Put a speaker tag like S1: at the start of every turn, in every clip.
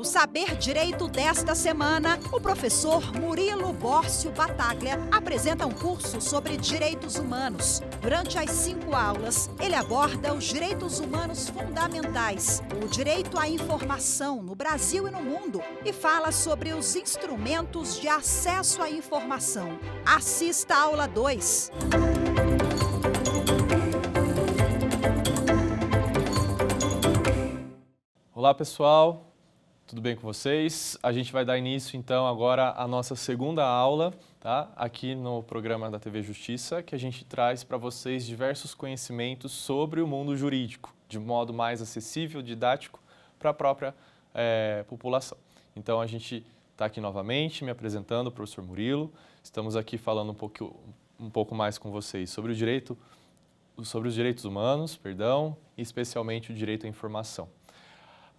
S1: No Saber Direito desta semana, o professor Murilo Bórcio Battaglia apresenta um curso sobre direitos humanos. Durante as 5 aulas, ele aborda os direitos humanos fundamentais, o direito à informação no Brasil e no mundo, e fala sobre os instrumentos de acesso à informação. Assista a aula 2.
S2: Olá pessoal, tudo bem com vocês? A gente vai dar início então agora à nossa segunda aula, tá? Aqui no programa da TV Justiça, que a gente traz para vocês diversos conhecimentos sobre o mundo jurídico, de modo mais acessível, didático para a própria população. Então a gente está aqui novamente me apresentando, o professor Murilo. Estamos aqui falando um pouco mais com vocês sobre os direitos humanos, e especialmente o direito à informação.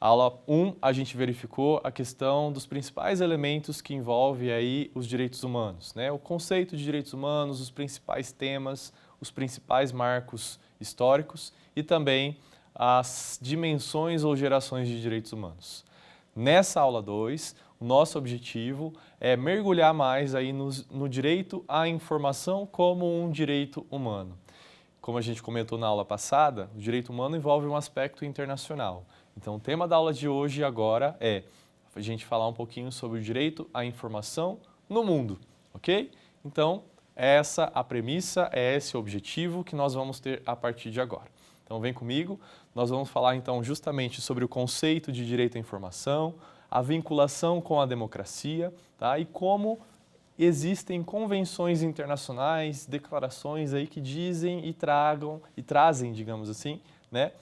S2: A aula 1, a gente verificou a questão dos principais elementos que envolvem aí os direitos humanos, né? O conceito de direitos humanos, os principais temas, os principais marcos históricos e também as dimensões ou gerações de direitos humanos. Nessa aula 2, o nosso objetivo é mergulhar mais aí no direito à informação como um direito humano. Como a gente comentou na aula passada, o direito humano envolve um aspecto internacional. Então, o tema da aula de hoje agora é a gente falar um pouquinho sobre o direito à informação no mundo, ok? Então, essa a premissa, é esse o objetivo que nós vamos ter a partir de agora. Então, vem comigo, nós vamos falar então justamente sobre o conceito de direito à informação, a vinculação com a democracia, tá? E como existem convenções internacionais, declarações aí que dizem e trazem, digamos assim, né,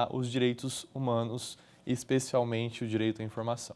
S2: os direitos humanos, especialmente o direito à informação.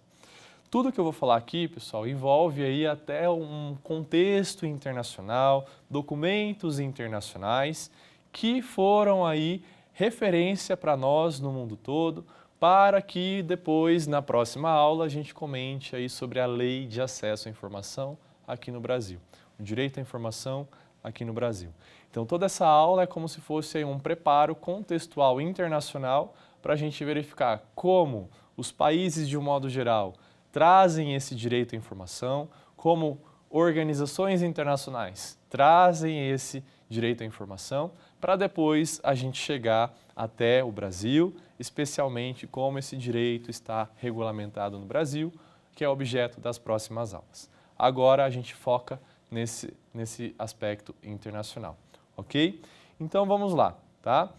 S2: Tudo que eu vou falar aqui, pessoal, envolve aí até um contexto internacional, documentos internacionais que foram aí referência para nós no mundo todo, para que depois, na próxima aula, a gente comente aí sobre a Lei de Acesso à Informação aqui no Brasil, o direito à informação aqui no Brasil. Então, toda essa aula é como se fosse um preparo contextual internacional para a gente verificar como os países, de um modo geral, trazem esse direito à informação, como organizações internacionais trazem esse direito à informação, para depois a gente chegar até o Brasil, especialmente como esse direito está regulamentado no Brasil, que é objeto das próximas aulas. Agora a gente foca nesse aspecto internacional. Ok? Então vamos lá, tá?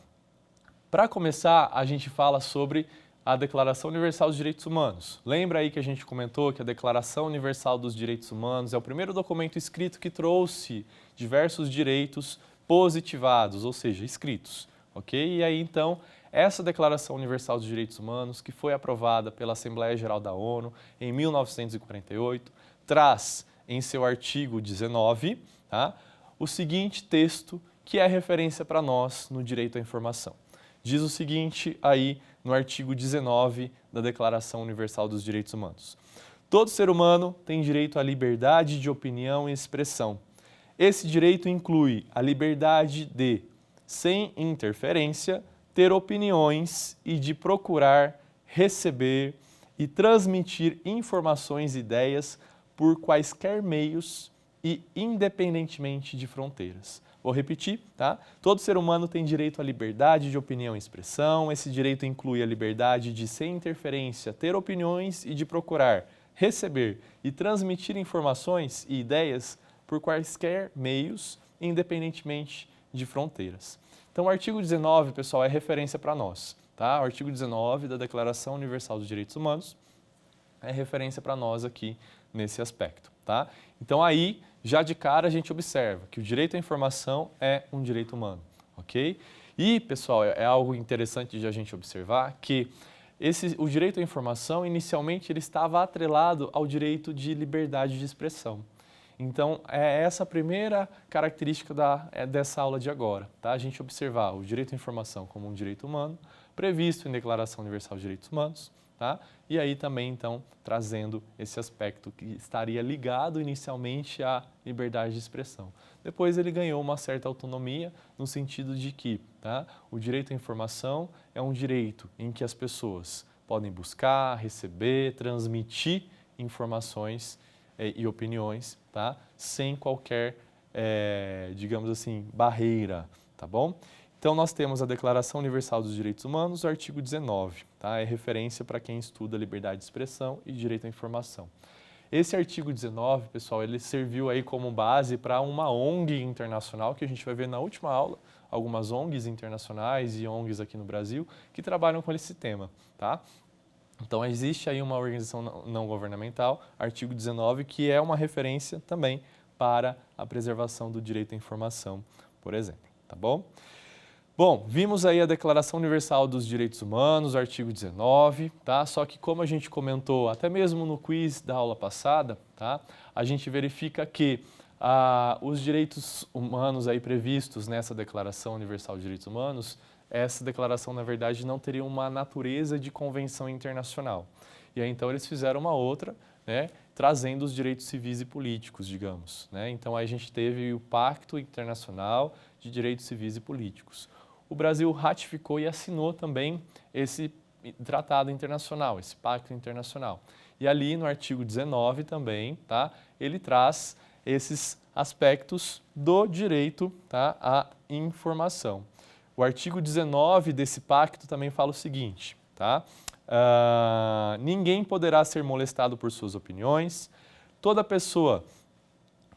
S2: Para começar, a gente fala sobre a Declaração Universal dos Direitos Humanos. Lembra aí que a gente comentou que a Declaração Universal dos Direitos Humanos é o primeiro documento escrito que trouxe diversos direitos positivados, ou seja, escritos, ok? E aí então, essa Declaração Universal dos Direitos Humanos, que foi aprovada pela Assembleia Geral da ONU em 1948, traz em seu artigo 19, tá, o seguinte texto que é referência para nós no direito à informação. Diz o seguinte aí no artigo 19 da Declaração Universal dos Direitos Humanos. Todo ser humano tem direito à liberdade de opinião e expressão. Esse direito inclui a liberdade de, sem interferência, ter opiniões e de procurar, receber e transmitir informações e ideias por quaisquer meios e independentemente de fronteiras. Vou repetir, tá? Todo ser humano tem direito à liberdade de opinião e expressão. Esse direito inclui a liberdade de, sem interferência, ter opiniões e de procurar, receber e transmitir informações e ideias por quaisquer meios, independentemente de fronteiras. Então, o artigo 19, pessoal, é referência para nós, tá? O artigo 19 da Declaração Universal dos Direitos Humanos é referência para nós aqui nesse aspecto, tá? Então, aí, já de cara, a gente observa que o direito à informação é um direito humano, ok? E, pessoal, é algo interessante de a gente observar que o direito à informação, inicialmente, ele estava atrelado ao direito de liberdade de expressão. Então, é essa a primeira característica dessa aula de agora, tá? A gente observar o direito à informação como um direito humano, previsto em Declaração Universal dos Direitos Humanos, tá? E aí também, então, trazendo esse aspecto que estaria ligado inicialmente à liberdade de expressão. Depois ele ganhou uma certa autonomia no sentido de que, tá, o direito à informação é um direito em que as pessoas, podem buscar, receber, transmitir informações e opiniões, tá? Sem qualquer, digamos assim, barreira, tá bom? Então, nós temos a Declaração Universal dos Direitos Humanos, o artigo 19, tá? É referência para quem estuda liberdade de expressão e direito à informação. Esse artigo 19, pessoal, ele serviu aí como base para uma ONG internacional, que a gente vai ver na última aula, algumas ONGs internacionais e ONGs aqui no Brasil, que trabalham com esse tema, tá? Então, existe aí uma organização não governamental, artigo 19, que é uma referência também para a preservação do direito à informação, por exemplo, tá bom? Bom, vimos aí a Declaração Universal dos Direitos Humanos, artigo 19, tá? Só que como a gente comentou, até mesmo no quiz da aula passada, tá? A gente verifica que os direitos humanos aí previstos nessa Declaração Universal de Direitos Humanos, essa declaração, na verdade, não teria uma natureza de convenção internacional. E aí, então, eles fizeram uma outra, né? Trazendo os direitos civis e políticos, digamos, né? Então, aí a gente teve o Pacto Internacional de Direitos Civis e Políticos. O Brasil ratificou e assinou também esse tratado internacional, esse pacto internacional. E ali no artigo 19 também, tá, ele traz esses aspectos do direito, tá, à informação. O artigo 19 desse pacto também fala o seguinte, tá? Ninguém poderá ser molestado por suas opiniões, toda pessoa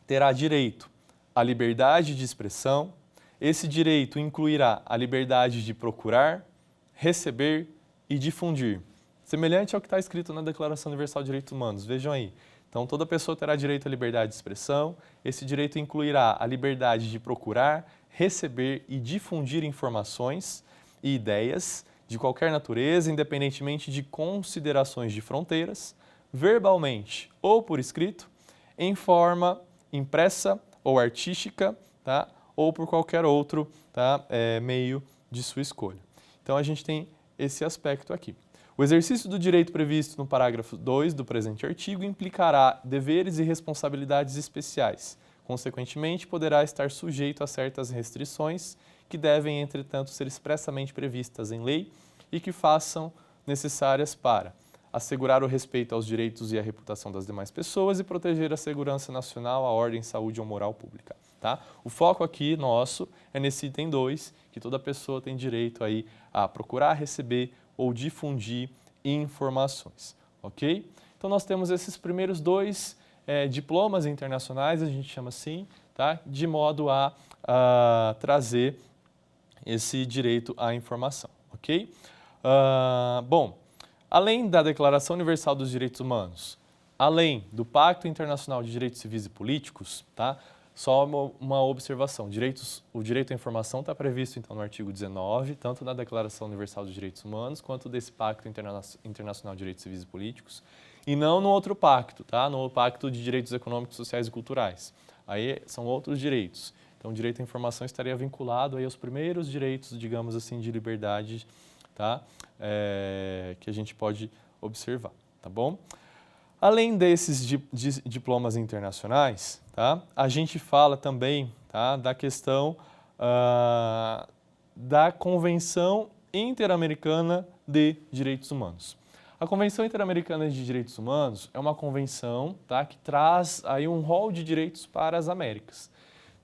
S2: terá direito à liberdade de expressão. Esse direito incluirá a liberdade de procurar, receber e difundir. Semelhante ao que está escrito na Declaração Universal de Direitos Humanos, vejam aí. Então, toda pessoa terá direito à liberdade de expressão. Esse direito incluirá a liberdade de procurar, receber e difundir informações e ideias de qualquer natureza, independentemente de considerações de fronteiras, verbalmente ou por escrito, em forma impressa ou artística, tá? Ou por qualquer outro, tá? Meio de sua escolha. Então, a gente tem esse aspecto aqui. O exercício do direito previsto no parágrafo 2 do presente artigo implicará deveres e responsabilidades especiais. Consequentemente, poderá estar sujeito a certas restrições que devem, entretanto, ser expressamente previstas em lei e que façam necessárias para assegurar o respeito aos direitos e à reputação das demais pessoas e proteger a segurança nacional, a ordem, saúde ou moral pública. Tá? O foco aqui nosso é nesse item 2, que toda pessoa tem direito aí a procurar, receber ou difundir informações, ok? Então, nós temos esses primeiros dois diplomas internacionais, a gente chama assim, tá? De modo a trazer esse direito à informação, ok? Bom, além da Declaração Universal dos Direitos Humanos, além do Pacto Internacional de Direitos Civis e Políticos, tá? Só uma observação, o direito à informação está previsto então no artigo 19, tanto na Declaração Universal dos Direitos Humanos, quanto desse Pacto Internacional de Direitos Civis e Políticos, e não no outro pacto, tá? No Pacto de Direitos Econômicos, Sociais e Culturais. Aí são outros direitos. Então, o direito à informação estaria vinculado aí aos primeiros direitos, digamos assim, de liberdade, tá? Que a gente pode observar, tá bom? Além desses diplomas internacionais, tá? A gente fala também, tá, da questão da Convenção Interamericana de Direitos Humanos. A Convenção Interamericana de Direitos Humanos é uma convenção, tá, que traz aí um rol de direitos para as Américas.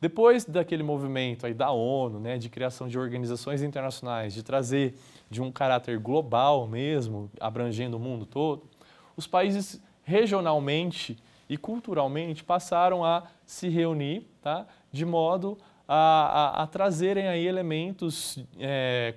S2: Depois daquele movimento aí da ONU, né, de criação de organizações internacionais, de trazer de um caráter global mesmo, abrangendo o mundo todo, os países regionalmente e culturalmente passaram a se reunir, tá, de modo a trazerem aí elementos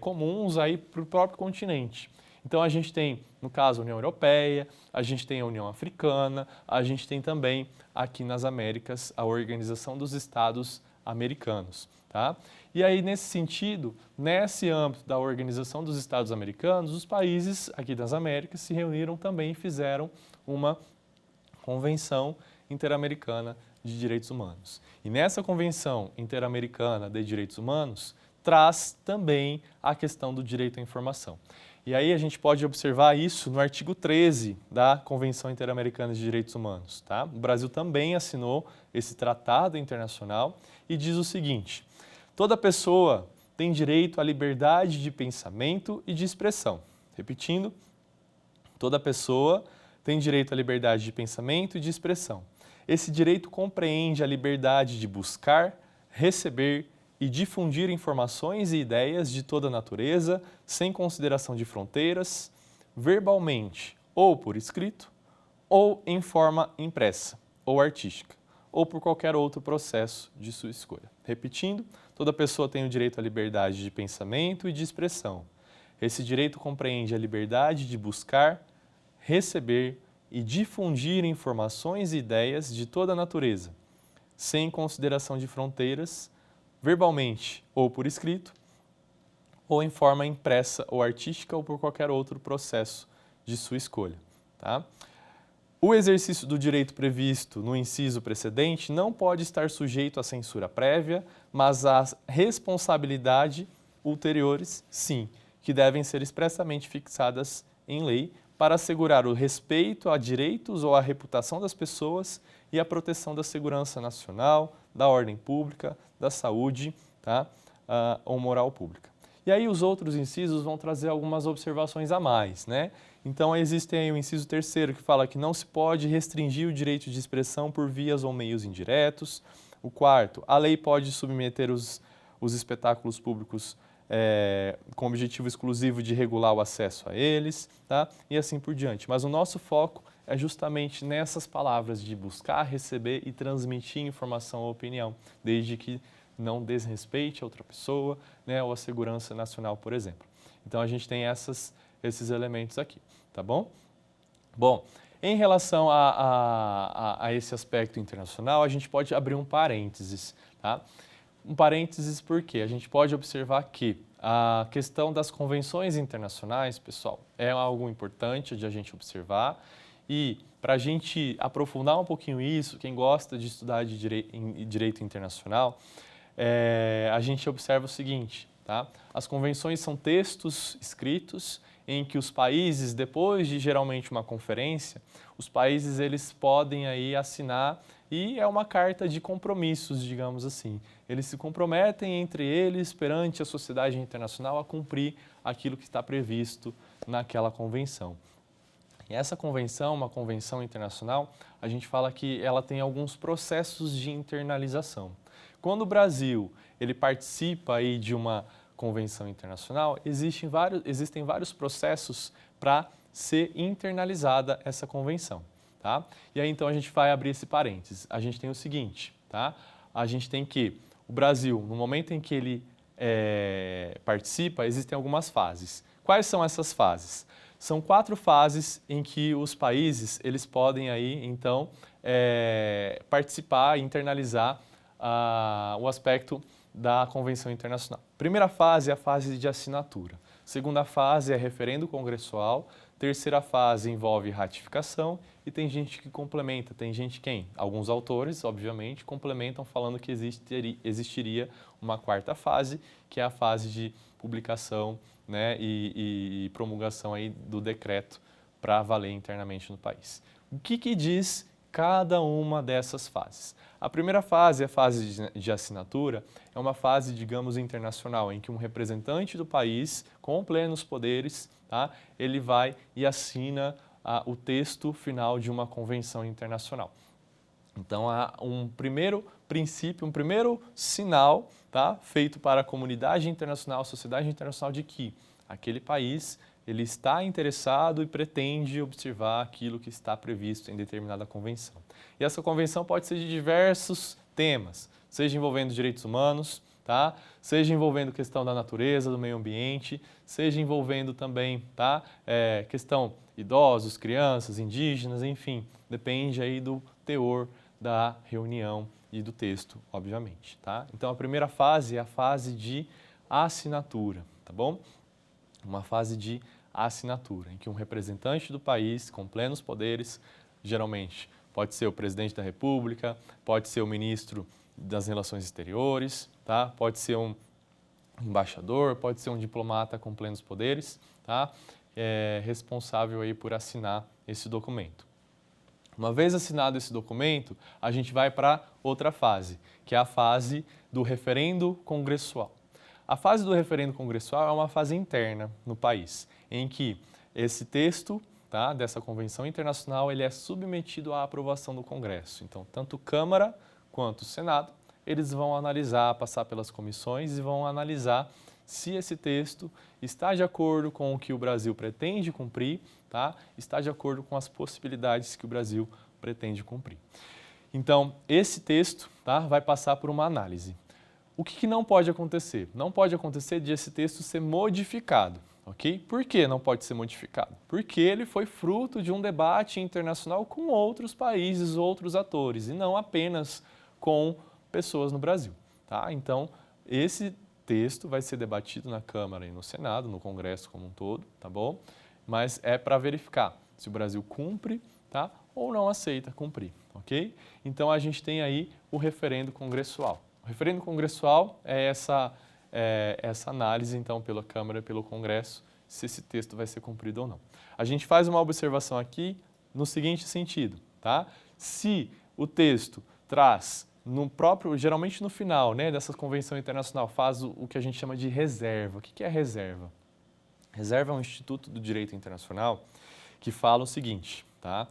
S2: comuns aí para o próprio continente. Então, a gente tem, no caso, a União Europeia, a gente tem a União Africana, a gente tem também, aqui nas Américas, a Organização dos Estados Americanos, tá? E aí, nesse sentido, nesse âmbito da Organização dos Estados Americanos, os países aqui das Américas se reuniram também e fizeram uma Convenção Interamericana de Direitos Humanos. E nessa Convenção Interamericana de Direitos Humanos, traz também a questão do direito à informação. E aí a gente pode observar isso no artigo 13 da Convenção Interamericana de Direitos Humanos, tá? O Brasil também assinou esse tratado internacional e diz o seguinte: toda pessoa tem direito à liberdade de pensamento e de expressão. Repetindo, Toda pessoa tem direito à liberdade de pensamento e de expressão. Esse direito compreende a liberdade de buscar, receber e difundir informações e ideias de toda natureza, sem consideração de fronteiras, verbalmente ou por escrito, ou em forma impressa ou artística, ou por qualquer outro processo de sua escolha. Repetindo, toda pessoa tem o direito à liberdade de pensamento e de expressão. Esse direito compreende a liberdade de buscar, receber e difundir informações e ideias de toda natureza, sem consideração de fronteiras, verbalmente ou por escrito, ou em forma impressa ou artística ou por qualquer outro processo de sua escolha. Tá? O exercício do direito previsto no inciso precedente não pode estar sujeito à censura prévia, mas às responsabilidades ulteriores, sim, que devem ser expressamente fixadas em lei para assegurar o respeito a direitos ou à reputação das pessoas e a proteção da segurança nacional, da ordem pública, da saúde, tá? Ou moral pública. E aí os outros incisos vão trazer algumas observações a mais, né? Então existe aí o inciso 3º que fala que não se pode restringir o direito de expressão por vias ou meios indiretos. O 4º, a lei pode submeter os espetáculos públicos com objetivo exclusivo de regular o acesso a eles, tá? E assim por diante. Mas o nosso foco é justamente nessas palavras de buscar, receber e transmitir informação ou opinião, desde que não desrespeite a outra pessoa, né, ou a segurança nacional, por exemplo. Então a gente tem esses elementos aqui, tá bom? Bom, em relação a esse aspecto internacional, a gente pode abrir um parênteses, tá? Um parênteses porque a gente pode observar que a questão das convenções internacionais, pessoal, é algo importante de a gente observar e para a gente aprofundar um pouquinho isso, quem gosta de estudar de direito internacional, a gente observa o seguinte, tá? As convenções são textos escritos em que os países, depois de geralmente uma conferência, os países eles podem aí assinar e é uma carta de compromissos, digamos assim. Eles se comprometem entre eles perante a sociedade internacional a cumprir aquilo que está previsto naquela convenção. E essa convenção, uma convenção internacional, a gente fala que ela tem alguns processos de internalização. Quando o Brasil ele participa aí de uma convenção internacional, existem vários processos para ser internalizada essa convenção, tá? E aí então a gente vai abrir esse parênteses. A gente tem o seguinte, tá? A gente tem que o Brasil, no momento em que ele participa, existem algumas fases. Quais são essas fases? São 4 fases em que os países eles podem aí então participar, internalizar o aspecto da Convenção Internacional. Primeira fase é a fase de assinatura. Segunda fase é referendo congressual. Terceira fase envolve ratificação e tem gente que complementa. Tem gente quem? Alguns autores, obviamente, complementam falando que existiria uma 4ª fase, que é a fase de publicação, né, e promulgação aí do decreto para valer internamente no país. O que diz cada uma dessas fases? A primeira fase, a fase de assinatura, é uma fase, digamos, internacional, em que um representante do país, com plenos poderes, tá, ele vai e assina o texto final de uma convenção internacional. Então, há um primeiro princípio, um primeiro sinal, tá, feito para a comunidade internacional, a sociedade internacional, de que aquele país ele está interessado e pretende observar aquilo que está previsto em determinada convenção. E essa convenção pode ser de diversos temas, seja envolvendo direitos humanos, tá? Seja envolvendo questão da natureza, do meio ambiente, seja envolvendo também, tá? Questão idosos, crianças, indígenas, enfim, depende aí do teor da reunião e do texto, obviamente, tá? Então a primeira fase é a fase de assinatura, tá bom? Uma fase de assinatura, em que um representante do país com plenos poderes, geralmente pode ser o presidente da República, pode ser o ministro das Relações Exteriores, tá? Pode ser um embaixador, pode ser um diplomata com plenos poderes, tá? Responsável aí por assinar esse documento. Uma vez assinado esse documento, a gente vai para outra fase, que é a fase do referendo congressual. A fase do referendo congressual é uma fase interna no país, em que esse texto tá, dessa convenção internacional, ele é submetido à aprovação do Congresso. Então, tanto Câmara quanto Senado, eles vão analisar, passar pelas comissões e vão analisar se esse texto está de acordo com o que o Brasil pretende cumprir, tá? Está de acordo com as possibilidades que o Brasil pretende cumprir. Então, esse texto, tá, vai passar por uma análise. O que não pode acontecer? Não pode acontecer de esse texto ser modificado, ok? Por que não pode ser modificado? Porque ele foi fruto de um debate internacional com outros países, outros atores, e não apenas com pessoas no Brasil, tá? Então, esse texto vai ser debatido na Câmara e no Senado, no Congresso como um todo, tá bom? Mas é para verificar se o Brasil cumpre, tá? Ou não aceita cumprir, ok? Então, a gente tem aí o referendo congressual. O referendo congressual é essa análise, então, pela Câmara e pelo Congresso, se esse texto vai ser cumprido ou não. A gente faz uma observação aqui no seguinte sentido, tá? Se o texto traz geralmente no final, né, dessa convenção internacional, faz o que a gente chama de reserva. O que é reserva? Reserva é um instituto do direito internacional que fala o seguinte, tá?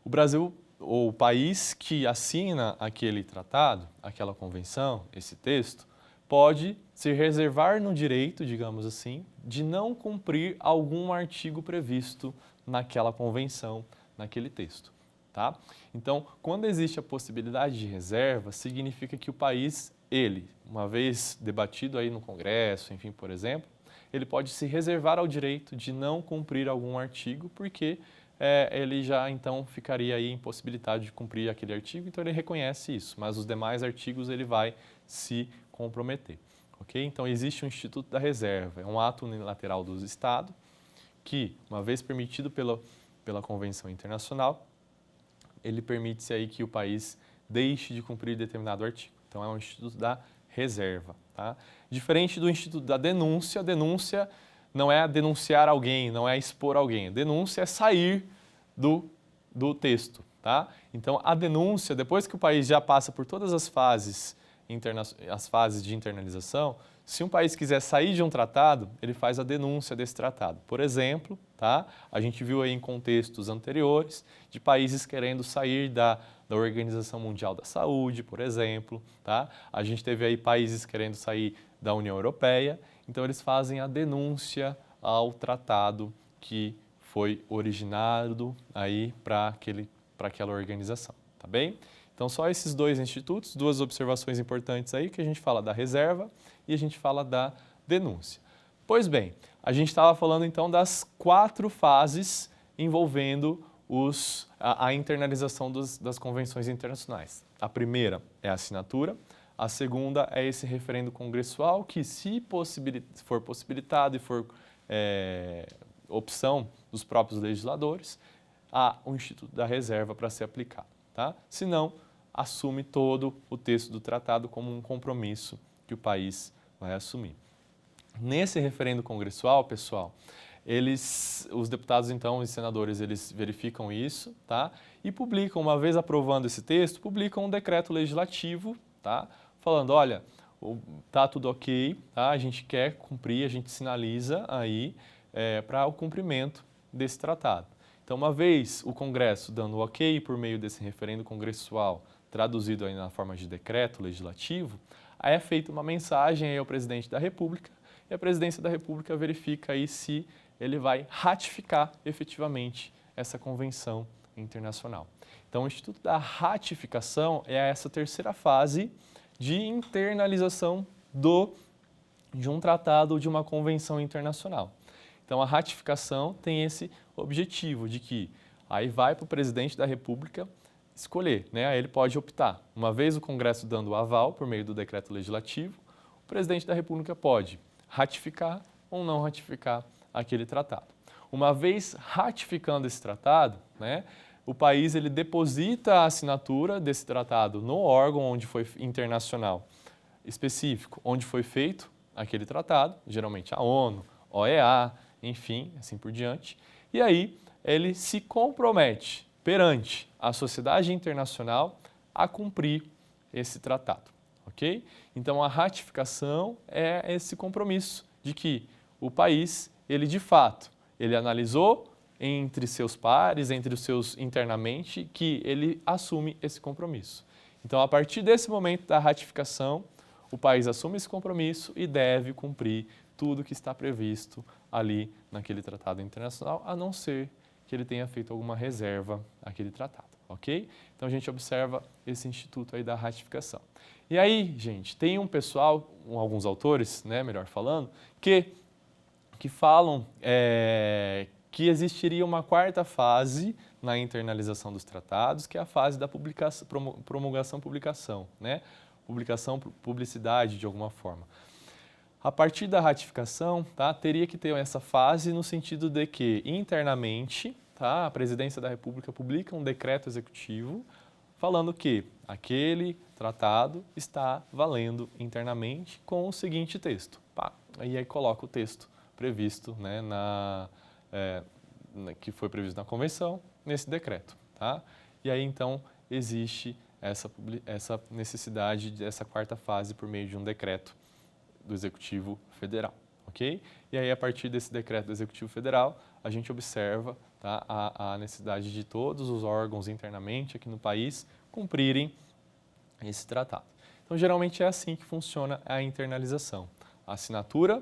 S2: O Brasil, ou o país que assina aquele tratado, aquela convenção, esse texto, pode se reservar no direito, digamos assim, de não cumprir algum artigo previsto naquela convenção, naquele texto, tá? Então, quando existe a possibilidade de reserva, significa que o país, uma vez debatido aí no Congresso, enfim, por exemplo, ele pode se reservar ao direito de não cumprir algum artigo, porque ele já então ficaria aí impossibilitado de cumprir aquele artigo, então ele reconhece isso, mas os demais artigos ele vai se comprometer, ok? Então existe o Instituto da Reserva, é um ato unilateral do Estado que, uma vez permitido pela Convenção Internacional, ele permite-se aí que o país deixe de cumprir determinado artigo. Então é um Instituto da Reserva, tá? Diferente do Instituto da Denúncia, a denúncia não é denunciar alguém, não é expor alguém. A denúncia é sair do texto, tá? Então, a denúncia, depois que o país já passa por todas as fases de internalização, se um país quiser sair de um tratado, ele faz a denúncia desse tratado. Por exemplo, tá? A gente viu aí em contextos anteriores de países querendo sair da Organização Mundial da Saúde, por exemplo, tá? A gente teve aí países querendo sair da União Europeia. Então, eles fazem a denúncia ao tratado que foi originado aí para aquela organização, tá bem? Então, só esses dois institutos, duas observações importantes aí, que a gente fala da reserva e a gente fala da denúncia. Pois bem, a gente estava falando então das 4 fases envolvendo a internalização das convenções internacionais. A primeira é a assinatura. A segunda é esse referendo congressual que, se for possibilitado e for opção dos próprios legisladores, há o Instituto da Reserva para ser aplicado, tá? Se não, assume todo o texto do tratado como um compromisso que o país vai assumir. Nesse referendo congressual, pessoal, os deputados, então, e senadores, eles verificam isso, tá? E publicam, uma vez aprovando esse texto, publicam um decreto legislativo, tá? Falando, olha, tá tudo ok, tá? A gente quer cumprir, a gente sinaliza aí para o cumprimento desse tratado. Então, uma vez o Congresso dando ok por meio desse referendo congressual, traduzido aí na forma de decreto legislativo, aí é feita uma mensagem aí ao presidente da República e a presidência da República verifica aí se ele vai ratificar efetivamente essa convenção internacional. Então, o Instituto da Ratificação é essa terceira fase de internalização de um tratado ou de uma convenção internacional. Então, a ratificação tem esse objetivo de que aí vai para o presidente da República escolher, né? Aí ele pode optar. Uma vez o Congresso dando o aval por meio do decreto legislativo, o presidente da República pode ratificar ou não ratificar aquele tratado. Uma vez ratificando esse tratado, né, o país ele deposita a assinatura desse tratado no órgão onde foi internacional específico, onde foi feito aquele tratado, geralmente a ONU, OEA, enfim, assim por diante. E aí ele se compromete perante a sociedade internacional a cumprir esse tratado, ok? Então, a ratificação é esse compromisso de que o país, ele de fato, ele analisou entre seus pares, entre os seus internamente, que ele assume esse compromisso. Então, a partir desse momento da ratificação, o país assume esse compromisso e deve cumprir tudo que está previsto ali naquele tratado internacional, a não ser que ele tenha feito alguma reserva àquele tratado, ok? Então, a gente observa esse instituto aí da ratificação. E aí, gente, tem um pessoal, alguns autores, né, melhor falando, que falam que existiria uma quarta fase na internalização dos tratados, que é a fase da promulgação-publicação, né? Publicação, publicidade, de alguma forma. A partir da ratificação, tá, teria que ter essa fase no sentido de que, internamente, tá, a Presidência da República publica um decreto executivo falando que aquele tratado está valendo internamente com o seguinte texto. Pá, e aí coloca o texto previsto, né, que foi previsto na Convenção, nesse decreto. Tá? E aí, então, existe essa necessidade dessa quarta fase por meio de um decreto do Executivo Federal. Okay? E aí, a partir desse decreto do Executivo Federal, a gente observa, tá, a necessidade de todos os órgãos internamente aqui no país cumprirem esse tratado. Então, geralmente é assim que funciona a internalização. A assinatura,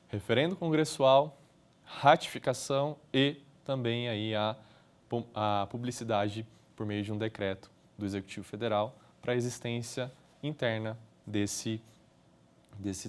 S2: referendo congressual, ratificação e também aí a publicidade por meio de um decreto do Executivo Federal para a existência interna desse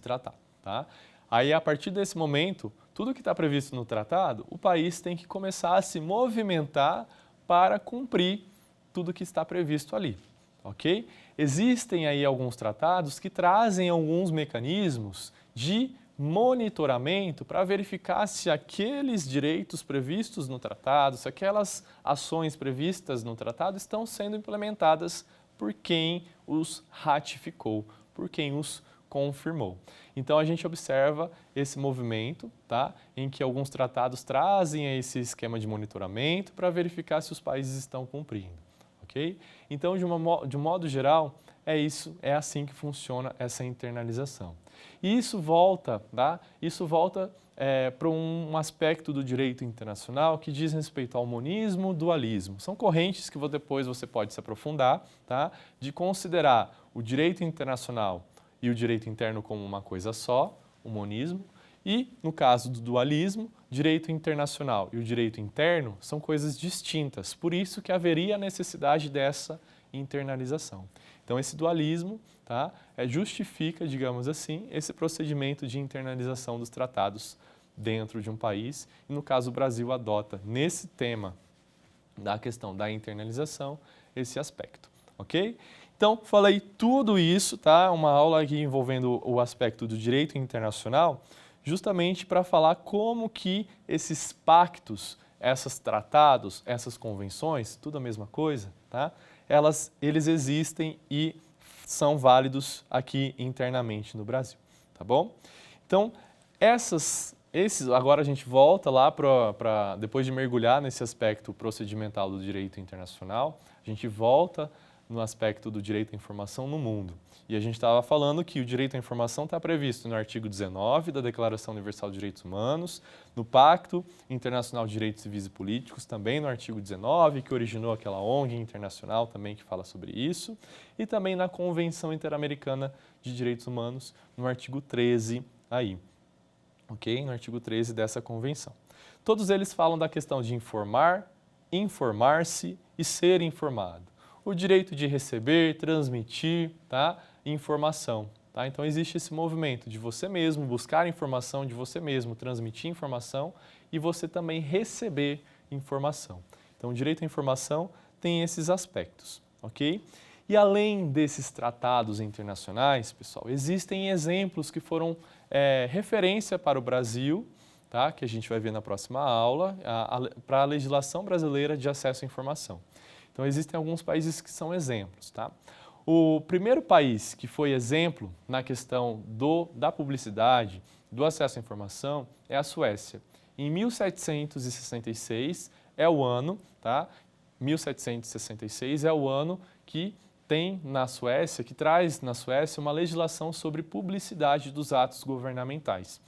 S2: tratado. Tá? Aí, a partir desse momento, tudo que está previsto no tratado, o país tem que começar a se movimentar para cumprir tudo que está previsto ali. Ok? Existem aí alguns tratados que trazem alguns mecanismos de monitoramento para verificar se aqueles direitos previstos no tratado, se aquelas ações previstas no tratado estão sendo implementadas por quem os ratificou, por quem os confirmou. Então, a gente observa esse movimento, tá, em que alguns tratados trazem esse esquema de monitoramento para verificar se os países estão cumprindo. Okay? Então, de um modo geral, é assim que funciona essa internalização. E isso volta, tá? Para um aspecto do direito internacional que diz respeito ao monismo, dualismo. São correntes que depois você pode se aprofundar, tá? De considerar o direito internacional e o direito interno como uma coisa só, o monismo, e, no caso do dualismo, direito internacional e o direito interno são coisas distintas, por isso que haveria a necessidade dessa internalização. Então, esse dualismo, tá, justifica, digamos assim, esse procedimento de internalização dos tratados dentro de um país, e no caso o Brasil adota, nesse tema da questão da internalização, esse aspecto, ok? Então, falei tudo isso, tá? Uma aula aqui envolvendo o aspecto do direito internacional, justamente para falar como que esses pactos, esses tratados, essas convenções, tudo a mesma coisa, tá? Eles existem e são válidos aqui internamente no Brasil, tá bom? Então, agora a gente volta lá depois de mergulhar nesse aspecto procedimental do direito internacional, a gente volta no aspecto do direito à informação no mundo. E a gente estava falando que o direito à informação está previsto no artigo 19 da Declaração Universal de Direitos Humanos, no Pacto Internacional de Direitos Civis e Políticos, também no artigo 19, que originou aquela ONG internacional também que fala sobre isso, e também na Convenção Interamericana de Direitos Humanos, no artigo 13 aí, ok? No artigo 13 dessa convenção. Todos eles falam da questão de informar, informar-se e ser informado. O direito de receber, transmitir, tá, informação. Tá? Então, existe esse movimento de você mesmo buscar informação, de você mesmo transmitir informação e você também receber informação. Então, o direito à informação tem esses aspectos, ok? E além desses tratados internacionais, pessoal, existem exemplos que foram referência para o Brasil, tá? Que a gente vai ver na próxima aula, para a legislação brasileira de acesso à informação. Então, existem alguns países que são exemplos, tá? O primeiro país que foi exemplo na questão da publicidade, do acesso à informação, é a Suécia. Em 1766 é o ano, tá? 1766 é o ano que tem na Suécia, que traz na Suécia uma legislação sobre publicidade dos atos governamentais.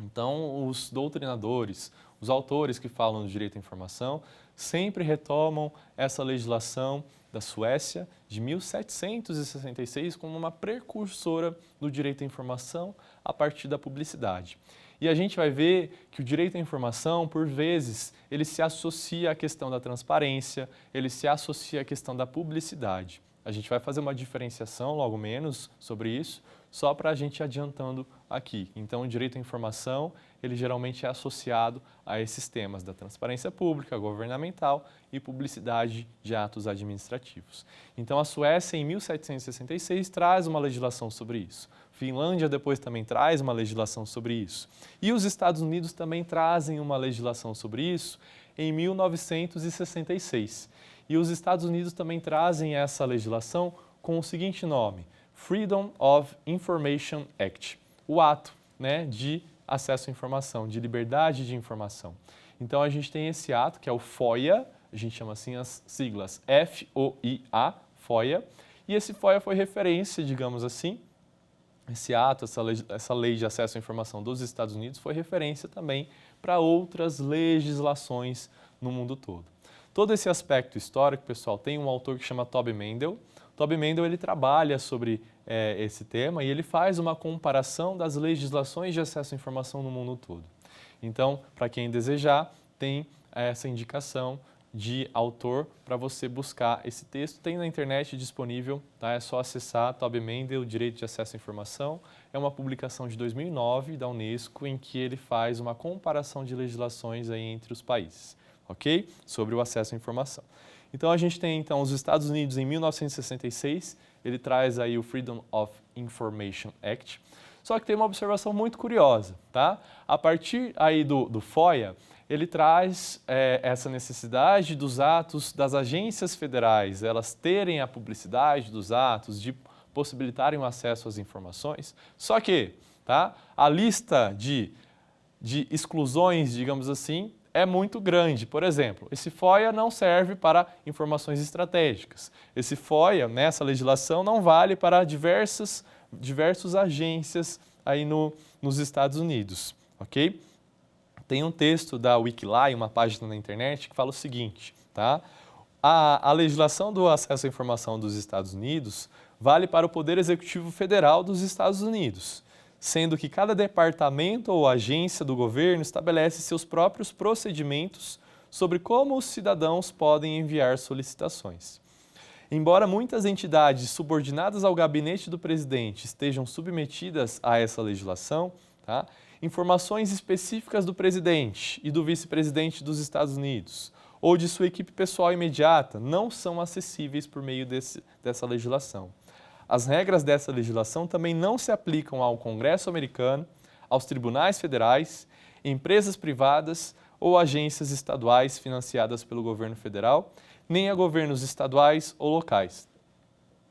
S2: Então, os doutrinadores, os autores que falam do direito à informação sempre retomam essa legislação da Suécia de 1766 como uma precursora do direito à informação a partir da publicidade. E a gente vai ver que o direito à informação, por vezes, ele se associa à questão da transparência, ele se associa à questão da publicidade. A gente vai fazer uma diferenciação, logo menos, sobre isso, só para a gente ir adiantando aqui. Então, o direito à informação, ele geralmente é associado a esses temas da transparência pública, governamental e publicidade de atos administrativos. Então, a Suécia, em 1766, traz uma legislação sobre isso. Finlândia depois também traz uma legislação sobre isso. E os Estados Unidos também trazem uma legislação sobre isso em 1966. E os Estados Unidos também trazem essa legislação com o seguinte nome: Freedom of Information Act, o ato, né, de acesso à informação, de liberdade de informação. Então a gente tem esse ato que é o FOIA, a gente chama assim as siglas FOIA, FOIA, e esse FOIA foi referência, digamos assim, esse ato, essa lei de acesso à informação dos Estados Unidos foi referência também para outras legislações no mundo todo. Todo esse aspecto histórico, pessoal, tem um autor que chama Toby Mendel. Toby Mendel, ele trabalha sobre esse tema e ele faz uma comparação das legislações de acesso à informação no mundo todo. Então, para quem desejar, tem essa indicação de autor para você buscar esse texto. Tem na internet disponível, tá? É só acessar Toby Mendel, Direito de Acesso à Informação. É uma publicação de 2009 da Unesco em que ele faz uma comparação de legislações aí entre os países, ok? Sobre o acesso à informação. Então a gente tem então os Estados Unidos em 1966, ele traz aí o Freedom of Information Act. Só que tem uma observação muito curiosa, tá? A partir aí do FOIA, ele traz essa necessidade dos atos das agências federais, elas terem a publicidade dos atos, de possibilitarem o acesso às informações. Só que, tá? A lista de exclusões, digamos assim, é muito grande. Por exemplo, esse FOIA não serve para informações estratégicas. Esse FOIA, nessa legislação, não vale para diversas agências aí nos Estados Unidos, ok? Tem um texto da Wikileaks, uma página na internet, que fala o seguinte, tá? A legislação do acesso à informação dos Estados Unidos vale para o Poder Executivo Federal dos Estados Unidos, sendo que cada departamento ou agência do governo estabelece seus próprios procedimentos sobre como os cidadãos podem enviar solicitações. Embora muitas entidades subordinadas ao gabinete do presidente estejam submetidas a essa legislação, tá? Informações específicas do presidente e do vice-presidente dos Estados Unidos ou de sua equipe pessoal imediata não são acessíveis por meio dessa legislação. As regras dessa legislação também não se aplicam ao Congresso americano, aos tribunais federais, empresas privadas ou agências estaduais financiadas pelo governo federal, nem a governos estaduais ou locais.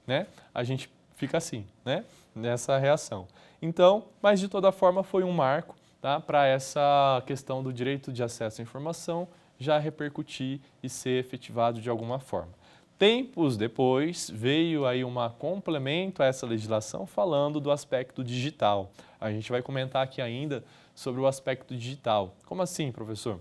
S2: Né? A gente fica assim, né? Nessa reação. Então, mas de toda forma foi um marco, tá? Para essa questão do direito de acesso à informação já repercutir e ser efetivado de alguma forma. Tempos depois, veio aí um complemento a essa legislação falando do aspecto digital. A gente vai comentar aqui ainda sobre o aspecto digital. Como assim, professor?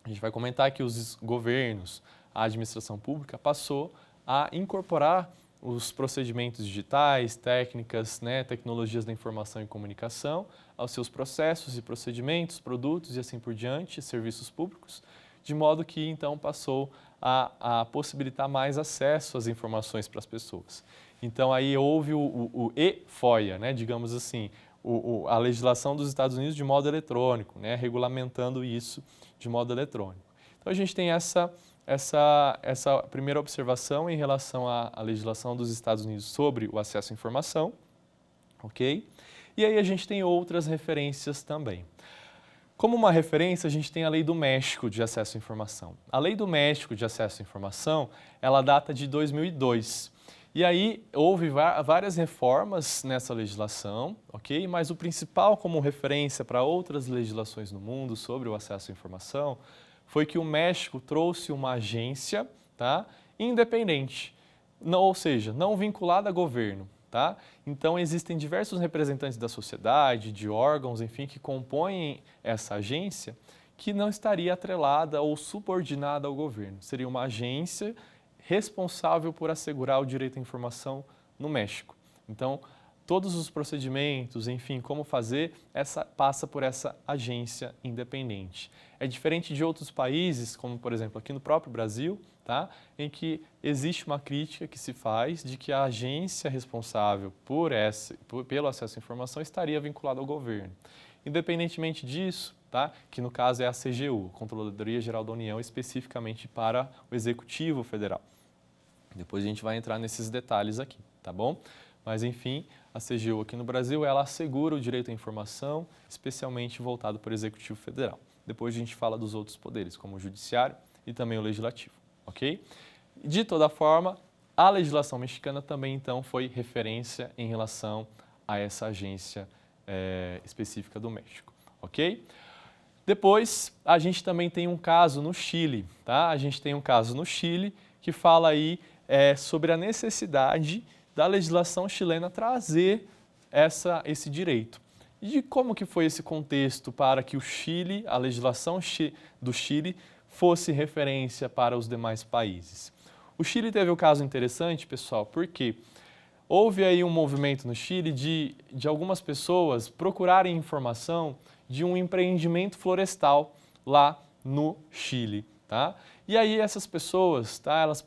S2: A gente vai comentar que os governos, a administração pública passou a incorporar os procedimentos digitais, técnicas, né, tecnologias da informação e comunicação aos seus processos e procedimentos, produtos e assim por diante, serviços públicos, de modo que então passou a possibilitar mais acesso às informações para as pessoas. Então aí houve o e-FOIA, né, digamos assim, a legislação dos Estados Unidos de modo eletrônico, né, regulamentando isso de modo eletrônico. Então a gente tem essa primeira observação em relação à legislação dos Estados Unidos sobre o acesso à informação, ok? E aí a gente tem outras referências também. Como uma referência, a gente tem a Lei do México de Acesso à Informação. A Lei do México de Acesso à Informação, ela data de 2002. E aí houve várias reformas nessa legislação, ok? Mas o principal como referência para outras legislações no mundo sobre o acesso à informação foi que o México trouxe uma agência, tá, independente, ou seja, não vinculada a governo. Tá? Então, existem diversos representantes da sociedade, de órgãos, enfim, que compõem essa agência, que não estaria atrelada ou subordinada ao governo. Seria uma agência responsável por assegurar o direito à informação no México. Então, todos os procedimentos, enfim, como fazer, passa por essa agência independente. É diferente de outros países, como por exemplo aqui no próprio Brasil, tá? Em que existe uma crítica que se faz de que a agência responsável pelo acesso à informação estaria vinculada ao governo. Independentemente disso, tá? Que no caso é a CGU, Controladoria Geral da União, especificamente para o Executivo Federal. Depois a gente vai entrar nesses detalhes aqui, tá bom? Mas enfim, a CGU aqui no Brasil, ela assegura o direito à informação, especialmente voltado para o Executivo Federal. Depois a gente fala dos outros poderes, como o Judiciário e também o Legislativo, ok? De toda forma, a legislação mexicana também, então, foi referência em relação a essa agência específica do México, ok? Depois, a gente também tem um caso no Chile, tá? A gente tem um caso no Chile que fala aí sobre a necessidade da legislação chilena trazer esse direito. E de como que foi esse contexto para que o Chile, a legislação do Chile, fosse referência para os demais países? O Chile teve um caso interessante, pessoal, porque houve aí um movimento no Chile de algumas pessoas procurarem informação de um empreendimento florestal lá no Chile, tá? E aí essas pessoas, tá, elas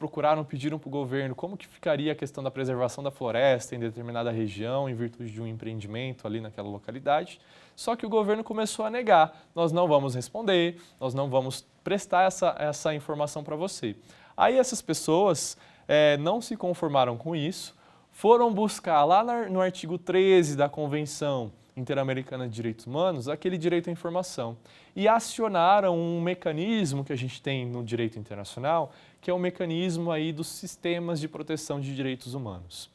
S2: pediram para o governo como que ficaria a questão da preservação da floresta em determinada região, em virtude de um empreendimento ali naquela localidade. Só que o governo começou a negar, nós não vamos responder, nós não vamos prestar essa informação para você. Aí essas pessoas não se conformaram com isso, foram buscar lá no artigo 13 da Convenção Interamericana de Direitos Humanos aquele direito à informação e acionaram um mecanismo que a gente tem no direito internacional, que é o mecanismo aí dos sistemas de proteção de direitos humanos.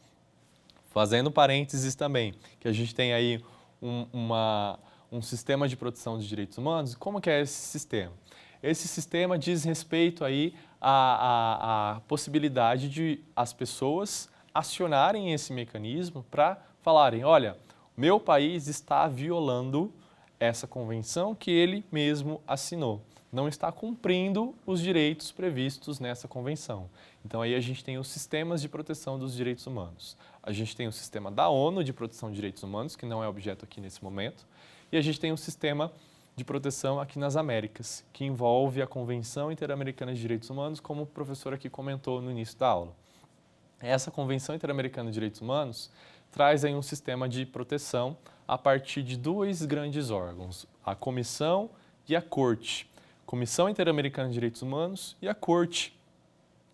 S2: Fazendo parênteses também, que a gente tem aí um sistema de proteção de direitos humanos. Como que é esse sistema? Esse sistema diz respeito aí à possibilidade de as pessoas acionarem esse mecanismo para falarem, olha, meu país está violando essa convenção que ele mesmo assinou. Não está cumprindo os direitos previstos nessa convenção. Então aí a gente tem os sistemas de proteção dos direitos humanos. A gente tem o sistema da ONU de proteção de direitos humanos, que não é objeto aqui nesse momento, e a gente tem o sistema de proteção aqui nas Américas, que envolve a Convenção Interamericana de Direitos Humanos, como o professor aqui comentou no início da aula. Essa Convenção Interamericana de Direitos Humanos traz aí um sistema de proteção a partir de dois grandes órgãos, a Comissão e a Corte. Comissão Interamericana de Direitos Humanos e a Corte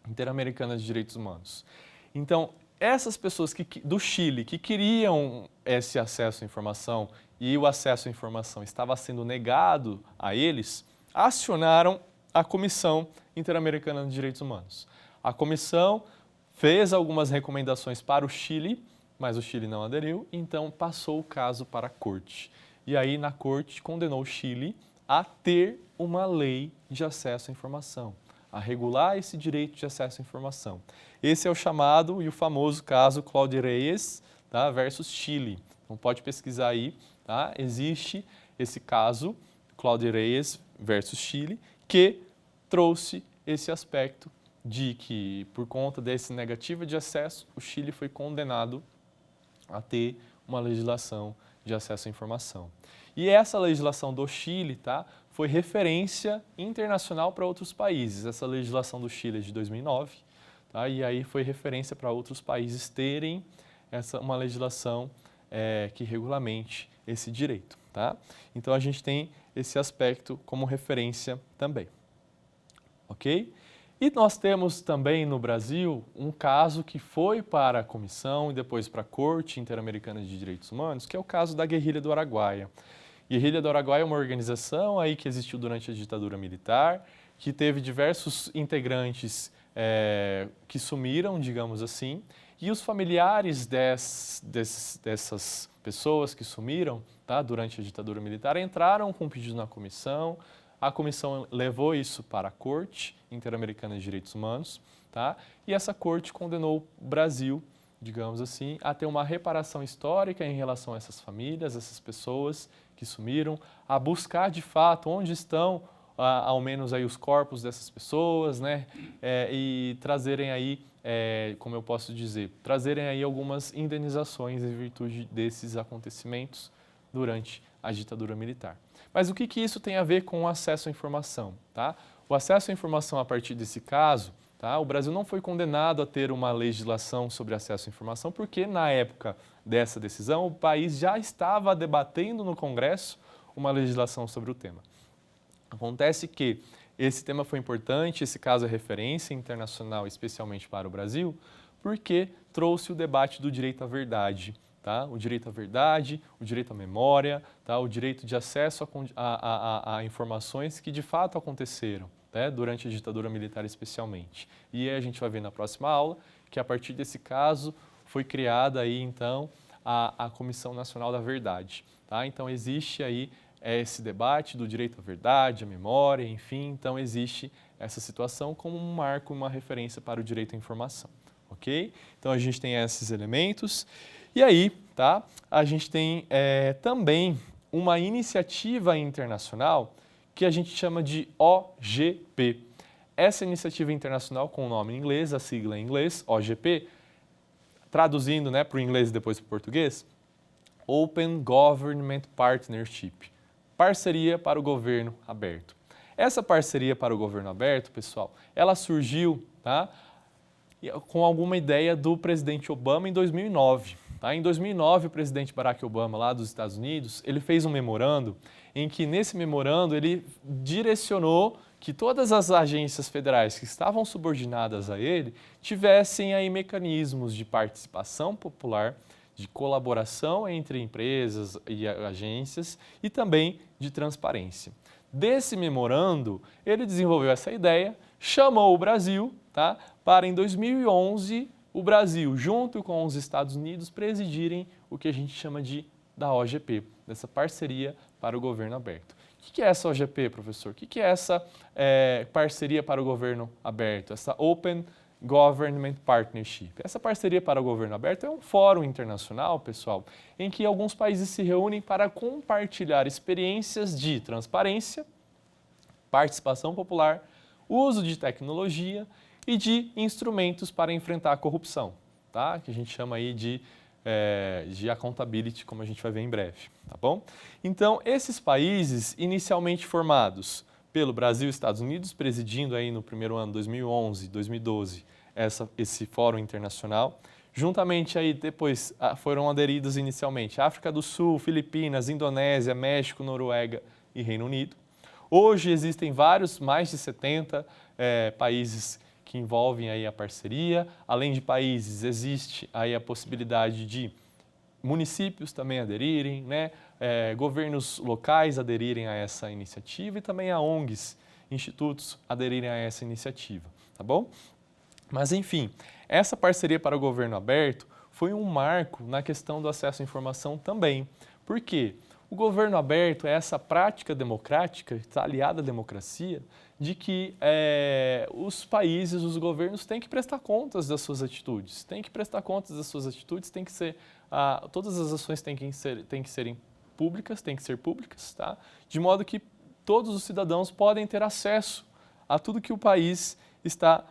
S2: Interamericana de Direitos Humanos. Então, essas pessoas do Chile que queriam esse acesso à informação e o acesso à informação estava sendo negado a eles, acionaram a Comissão Interamericana de Direitos Humanos. A comissão fez algumas recomendações para o Chile, mas o Chile não aderiu, então passou o caso para a Corte. E aí, na Corte, condenou o Chile a ter uma lei de acesso à informação, a regular esse direito de acesso à informação. Esse é o chamado e o famoso caso Claudio Reyes, tá, versus Chile. Então, pode pesquisar aí, tá? Existe esse caso, Claudio Reyes versus Chile, que trouxe esse aspecto de que, por conta dessa negativa de acesso, o Chile foi condenado a ter uma legislação de acesso à informação. E essa legislação do Chile, tá, foi referência internacional para outros países. Essa legislação do Chile é de 2009, tá, e aí foi referência para outros países terem uma legislação que regulamente esse direito. Tá? Então, a gente tem esse aspecto como referência também. Ok? E nós temos também no Brasil um caso que foi para a Comissão e depois para a Corte Interamericana de Direitos Humanos, que é o caso da Guerrilha do Araguaia. Guerrilha do Araguaia é uma organização aí que existiu durante a ditadura militar, que teve diversos integrantes que sumiram, digamos assim, e os familiares dessas pessoas que sumiram, tá, durante a ditadura militar entraram com um pedido na comissão. A comissão levou isso para a Corte Interamericana de Direitos Humanos, tá? E essa corte condenou o Brasil digamos assim, a ter uma reparação histórica em relação a essas famílias, essas pessoas que sumiram, a buscar de fato onde estão, ao menos aí os corpos dessas pessoas, né, e trazerem aí, como eu posso dizer, trazerem aí algumas indenizações em virtude desses acontecimentos durante a ditadura militar. Mas o que isso tem a ver com o acesso à informação, tá? O acesso à informação a partir desse caso, tá? O Brasil não foi condenado a ter uma legislação sobre acesso à informação porque na época dessa decisão o país já estava debatendo no Congresso uma legislação sobre o tema. Acontece que esse tema foi importante, esse caso é referência internacional especialmente para o Brasil, porque trouxe o debate do direito à verdade. Tá? O direito à verdade, o direito à memória, tá? O direito de acesso a informações que de fato aconteceram, né? Durante a ditadura militar especialmente. E aí a gente vai ver na próxima aula que a partir desse caso foi criada aí então a Comissão Nacional da Verdade. Tá? Então existe aí esse debate do direito à verdade, à memória, enfim, então existe essa situação como um marco, uma referência para o direito à informação. Ok? Então a gente tem esses elementos. E aí, tá, a gente tem também uma iniciativa internacional que a gente chama de OGP. Essa iniciativa internacional, com o nome em inglês, a sigla em inglês, OGP, traduzindo, né, para o inglês e depois para o português, Open Government Partnership, parceria para o governo aberto. Essa parceria para o governo aberto, pessoal, ela surgiu, tá, com alguma ideia do presidente Obama em 2009. Tá? Em 2009, o presidente Barack Obama, lá dos Estados Unidos, ele fez um memorando em que, nesse memorando, ele direcionou que todas as agências federais que estavam subordinadas a ele tivessem aí mecanismos de participação popular, de colaboração entre empresas e agências e também de transparência. Desse memorando, ele desenvolveu essa ideia, chamou o Brasil, tá, para em 2011 o Brasil, junto com os Estados Unidos, presidirem o que a gente chama da OGP, dessa parceria para o governo aberto. O que é essa OGP, professor? O que é essa parceria para o governo aberto, essa Open Government Partnership? Essa parceria para o governo aberto é um fórum internacional, pessoal, em que alguns países se reúnem para compartilhar experiências de transparência, participação popular, uso de tecnologia e de instrumentos para enfrentar a corrupção, tá? Que a gente chama aí de accountability, como a gente vai ver em breve, tá bom? Então, esses países inicialmente formados pelo Brasil e Estados Unidos, presidindo aí no primeiro ano, 2011, 2012, esse fórum internacional, juntamente aí depois foram aderidos inicialmente África do Sul, Filipinas, Indonésia, México, Noruega e Reino Unido. Hoje existem mais de 70 países que envolvem aí a parceria. Além de países, existe aí a possibilidade de municípios também aderirem, né? Governos locais aderirem a essa iniciativa e também a ONGs, institutos aderirem a essa iniciativa, tá bom? Mas enfim, essa parceria para o governo aberto foi um marco na questão do acesso à informação também. Por quê? O governo aberto é essa prática democrática, está aliada à democracia, de que os países, os governos têm que prestar contas das suas atitudes, todas as ações têm que ser públicas, tá? De modo que todos os cidadãos podem ter acesso a tudo que o país está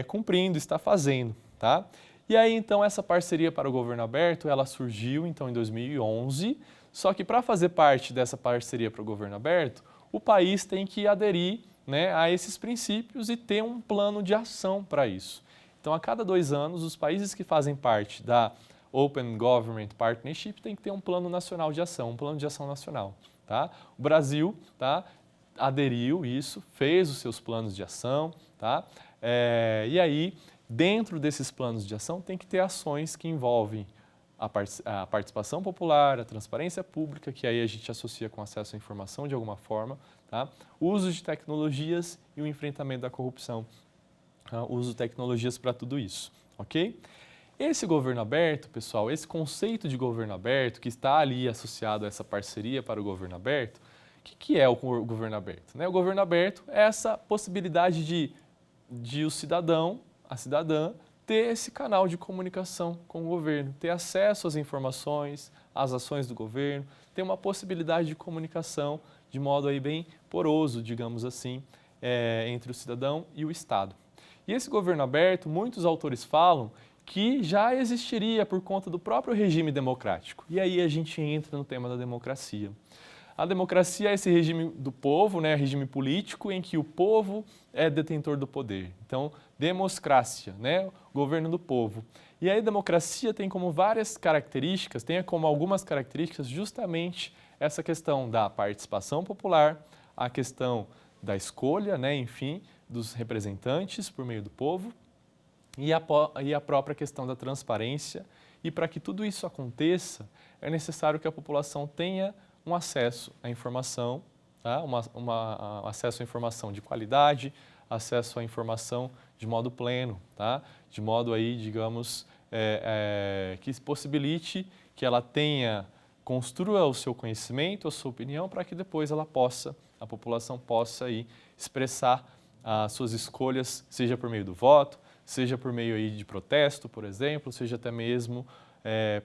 S2: cumprindo, está fazendo, tá? E aí, então, essa parceria para o governo aberto, ela surgiu, então, em 2011, só que para fazer parte dessa parceria para o governo aberto, o país tem que aderir, né, a esses princípios e ter um plano de ação para isso. Então, a cada 2 anos, os países que fazem parte da Open Government Partnership têm que ter um plano nacional de ação, um plano de ação nacional. Tá? O Brasil, tá, aderiu isso, fez os seus planos de ação, tá? E aí, dentro desses planos de ação, tem que ter ações que envolvem a participação popular, a transparência pública, que aí a gente associa com acesso à informação de alguma forma, tá? O uso de tecnologias e o enfrentamento da corrupção. Tá? O uso de tecnologias para tudo isso, ok? Esse governo aberto, pessoal, esse conceito de governo aberto que está ali associado a essa parceria para o governo aberto, o que é o governo aberto? Né? O governo aberto é essa possibilidade de o cidadão, a cidadã, ter esse canal de comunicação com o governo, ter acesso às informações, às ações do governo, ter uma possibilidade de comunicação de modo aí bem poroso, digamos assim, entre o cidadão e o Estado. E esse governo aberto, muitos autores falam que já existiria por conta do próprio regime democrático. E aí a gente entra no tema da democracia. A democracia é esse regime do povo, né, regime político em que o povo é detentor do poder. Então, democracia, né, governo do povo. E aí a democracia tem como várias características, tem como algumas características justamente essa questão da participação popular, a questão da escolha, né, enfim, dos representantes por meio do povo e a própria questão da transparência. E para que tudo isso aconteça, é necessário que a população tenha um acesso à informação, tá? Acesso à informação de qualidade, acesso à informação de modo pleno, tá? De modo aí, digamos, que possibilite que ela construa o seu conhecimento, a sua opinião, para que depois a população possa aí expressar as suas escolhas, seja por meio do voto, seja por meio aí de protesto, por exemplo, seja até mesmo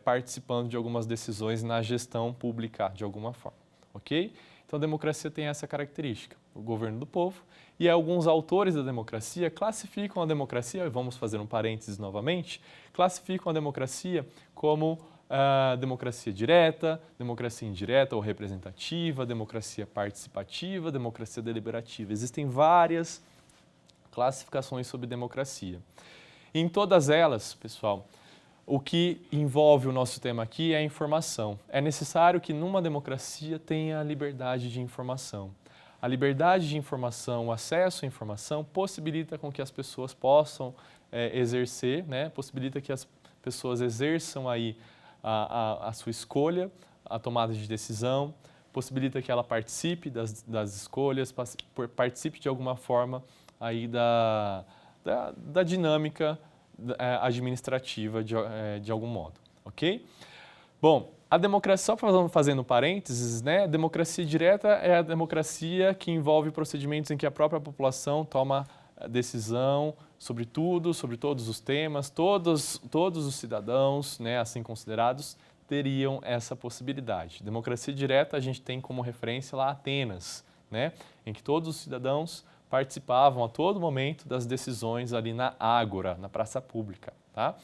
S2: participando de algumas decisões na gestão pública, de alguma forma, ok? Então, a democracia tem essa característica, o governo do povo, e alguns autores da democracia classificam a democracia, vamos fazer um parênteses novamente, classificam a democracia como democracia direta, democracia indireta ou representativa, democracia participativa, democracia deliberativa. Existem várias classificações sobre democracia. Em todas elas, pessoal, o que envolve o nosso tema aqui é a informação. É necessário que numa democracia tenha a liberdade de informação. A liberdade de informação, o acesso à informação, possibilita com que as pessoas possam exercer, né? Possibilita que as pessoas exerçam aí a sua escolha, a tomada de decisão, possibilita que ela participe das escolhas, participe de alguma forma aí da dinâmica administrativa de algum modo, ok? Bom, a democracia, só fazendo parênteses, né? A democracia direta é a democracia que envolve procedimentos em que a própria população toma decisão sobre tudo, sobre todos os temas, todos os cidadãos, né, assim considerados, teriam essa possibilidade. Democracia direta a gente tem como referência lá Atenas, né, em que todos os cidadãos participavam a todo momento das decisões ali na ágora, na praça pública, tá?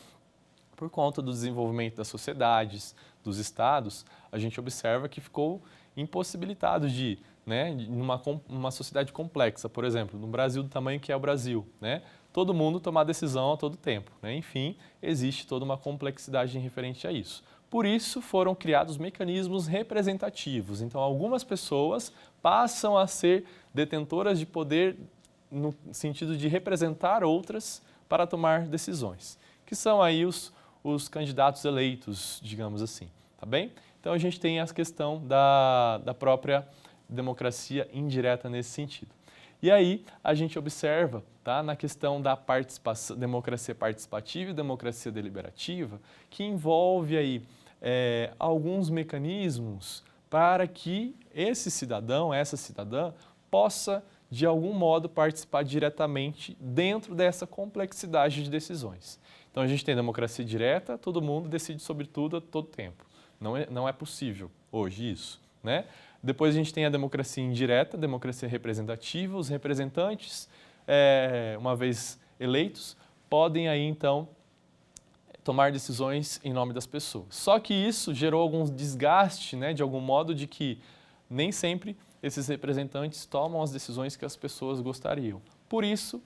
S2: Por conta do desenvolvimento das sociedades, dos estados, a gente observa que ficou impossibilitado de, né, numa sociedade complexa, por exemplo, no Brasil do tamanho que é o Brasil, né, todo mundo tomar decisão a todo tempo, né, enfim, existe toda uma complexidade referente a isso. Por isso foram criados mecanismos representativos. Então, algumas pessoas passam a ser detentoras de poder no sentido de representar outras para tomar decisões, que são aí os candidatos eleitos, digamos assim, tá bem? Então, a gente tem a questão da própria democracia indireta nesse sentido. E aí, a gente observa, tá, na questão da participação, democracia participativa e democracia deliberativa, que envolve aí alguns mecanismos para que esse cidadão, essa cidadã, possa, de algum modo, participar diretamente dentro dessa complexidade de decisões. Então, a gente tem democracia direta, todo mundo decide sobre tudo a todo tempo. Não é possível hoje isso, né? Depois a gente tem a democracia indireta, democracia representativa. Os representantes, uma vez eleitos, podem aí, então, tomar decisões em nome das pessoas. Só que isso gerou algum desgaste, né, de algum modo, de que nem sempre esses representantes tomam as decisões que as pessoas gostariam. Por isso,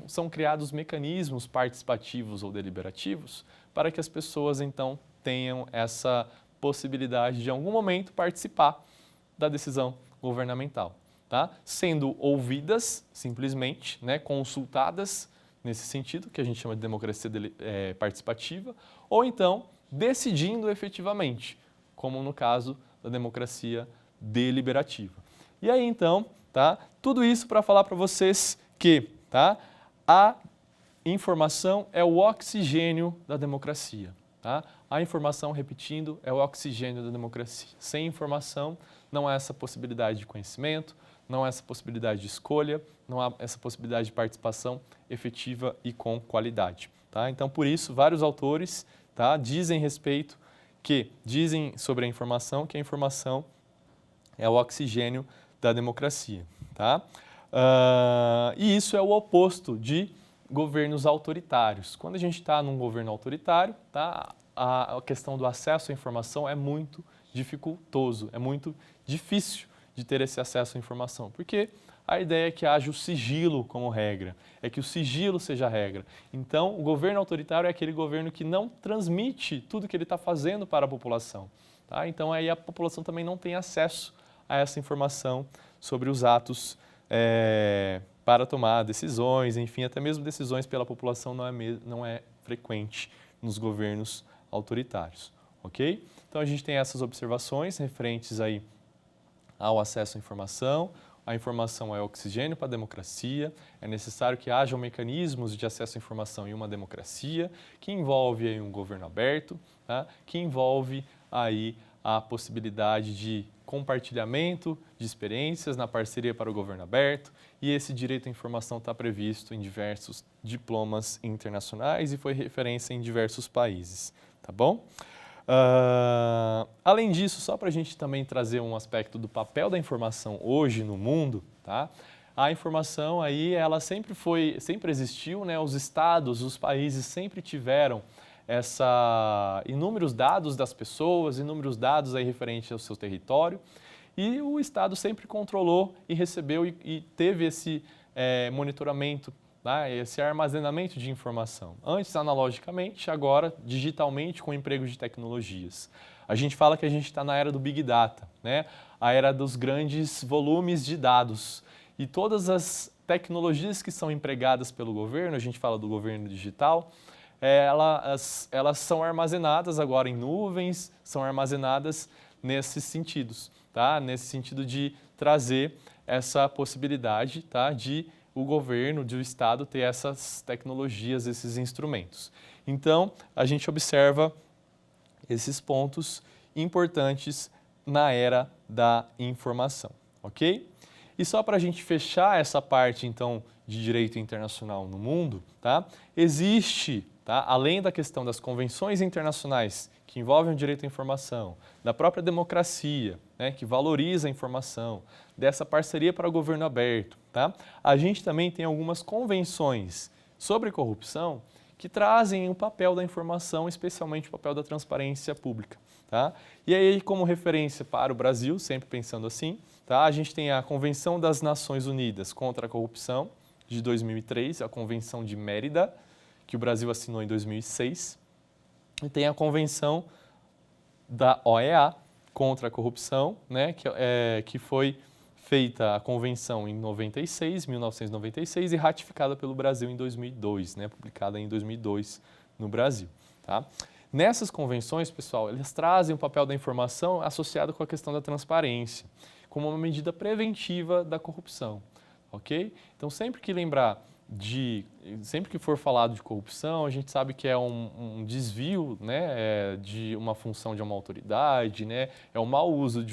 S2: são criados mecanismos participativos ou deliberativos para que as pessoas, então, tenham essa possibilidade de, em algum momento, participar da decisão governamental, tá? Sendo ouvidas, simplesmente, né, consultadas, nesse sentido, que a gente chama de democracia participativa, ou então decidindo efetivamente, como no caso da democracia deliberativa. E aí, então, tá? Tudo isso para falar para vocês que, tá, a informação é o oxigênio da democracia. Tá? A informação, repetindo, é o oxigênio da democracia. Sem informação, não há essa possibilidade de conhecimento, não há essa possibilidade de escolha, não há essa possibilidade de participação efetiva e com qualidade. Tá? Então, por isso, vários autores, tá, dizem sobre a informação que a informação é o oxigênio da democracia. Tá? E isso é o oposto de governos autoritários. Quando a gente está num governo autoritário, tá, a questão do acesso à informação é muito dificultoso, é muito difícil de ter esse acesso à informação, porque a ideia é que haja o sigilo como regra, é que o sigilo seja a regra. Então, o governo autoritário é aquele governo que não transmite tudo que ele está fazendo para a população. Tá? Então, aí a população também não tem acesso a essa informação sobre os atos para tomar decisões, enfim, até mesmo decisões pela população não é frequente nos governos autoritários, ok? Então, a gente tem essas observações referentes aí ao acesso à informação. A informação é oxigênio para a democracia, é necessário que hajam mecanismos de acesso à informação em uma democracia, que envolve aí um governo aberto, tá? Que envolve aí a possibilidade de compartilhamento de experiências na parceria para o governo aberto, e esse direito à informação está previsto em diversos diplomas internacionais e foi referência em diversos países, tá bom? Além disso, só para a gente também trazer um aspecto do papel da informação hoje no mundo, tá? A informação aí, ela sempre existiu, né? Os estados, os países sempre tiveram inúmeros dados das pessoas, inúmeros dados aí referentes ao seu território, e o estado sempre controlou e recebeu e teve esse monitoramento, tá? Esse armazenamento de informação. Antes analogicamente, agora digitalmente com o emprego de tecnologias. A gente fala que a gente está na era do Big Data, né? A era dos grandes volumes de dados. E todas as tecnologias que são empregadas pelo governo, a gente fala do governo digital, elas são armazenadas agora em nuvens, são armazenadas nesses sentidos, tá? Nesse sentido de trazer essa possibilidade, tá? De o governo, de o Estado ter essas tecnologias, esses instrumentos. Então, a gente observa esses pontos importantes na era da informação, ok? E só para a gente fechar essa parte, então, de direito internacional no mundo, tá? Existe, tá? Além da questão das convenções internacionais que envolvem o direito à informação, da própria democracia, né, que valoriza a informação, dessa parceria para o governo aberto, tá? A gente também tem algumas convenções sobre corrupção que trazem o papel da informação, especialmente o papel da transparência pública, tá? E aí, como referência para o Brasil, sempre pensando assim, tá? A gente tem a Convenção das Nações Unidas contra a Corrupção, de 2003, a Convenção de Mérida, que o Brasil assinou em 2006, e tem a Convenção da OEA contra a Corrupção, né, que foi feita a convenção em 1996, e ratificada pelo Brasil em 2002, né, publicada em 2002 no Brasil. Tá? Nessas convenções, pessoal, eles trazem o papel da informação associado com a questão da transparência, como uma medida preventiva da corrupção. Ok? Então, sempre que for falado de corrupção, a gente sabe que é um desvio, né, de uma função de uma autoridade, né, é o mau uso